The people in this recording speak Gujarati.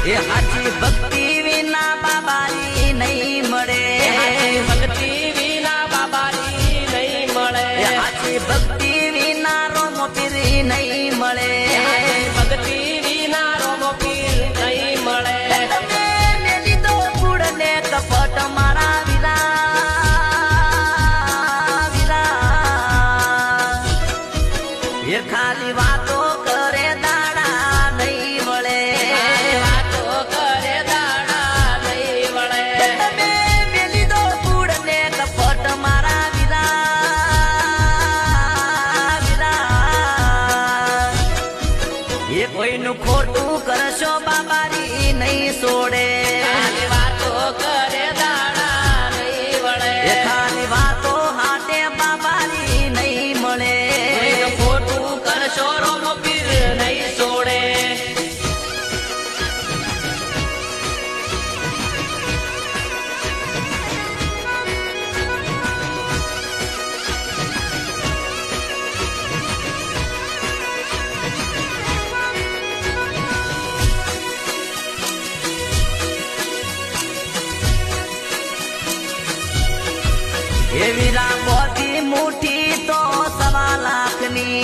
એ હાચી ભક્તિ વિના બાબારી નહીં મળે, ભક્તિ વિના બાબારી નહીં મળે, હાચી ભક્તિ વિના રોમો પીરી નહીં મળે, ભક્તિ વિના રોમો પીર નહીં મળે. મેં લીધો કુળ ને કપટ મારા વિરા વિરા, એ ખાલી વાતો કરે દાડા નહીં વળે, વાતો કરે દાડા નહીં વળે. મેં લીધો કુળ ને કપટ મારા વિરા વિરા, એ કોઈનું ખોટું કરશો બાબારી નહીં છોડે, ખાલી વાતો કરે દાડા નહીં વળે, એ ખાલી વાતો હાટે બાબારી નહીં મળે, કોઈનું ખોટું કરશો રોમો પીર નહીં છોડે. એ વીરા મોટી મુઠ્ઠી તો 1.25 લાખની,